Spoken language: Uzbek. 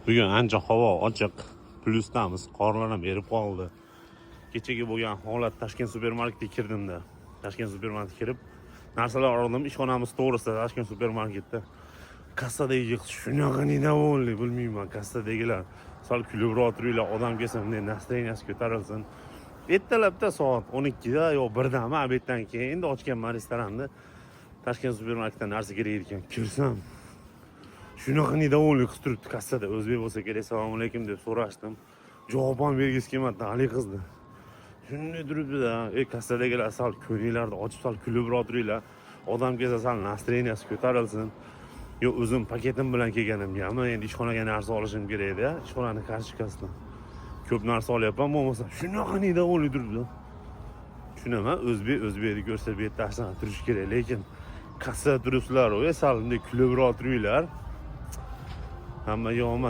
Bugun ancha havo ochiq, plyusdamiz, qorlar ham erib qoldi. Kechagi bo'lgan holat Toshkent supermarketga kirdimda. Toshkent supermarketga kirib, narsalar oldim, ishxonamiz to'g'risida Toshkent supermarketda. Kassadagi shunaqa недовольный, bilmayman, kassadagilar sal kulibroq turinglar, odam kelsa bunday настроенияsi ko'tarilsin. Ertalabda soat 12da yo 1dami, obeddan keyin endi ochganman restoranni. Toshkent supermarketdan narsa kerak ekan, kirsam shunaqa недовольный qilib turibdi kassada. O'zbek bo'lsa kerak, assalomu alaykum deb so'rashdim. Javob ham bergisi kelmadi, hali qizni. Shunday turibdi-da, kassadagilar sal ko'ngillarni ochib sal kulibroq turinglar. Odam kelsa sal настроенияsi ko'tarilsin. Yo, o'zim paketim bilan kelganimga, endi ishxonaga narsa olishim kerak edi, ishxonaning kartochkasidan. Ko'p narsa olyapman, bo'lmasa shunaqa недовольный turibdi. Tushunaman, o'zbekni ko'rsa bu yerda ashuna turish kerak, lekin kassada turibsizlar, sal bunday kulibroq turinglar. Hamma yo'qman.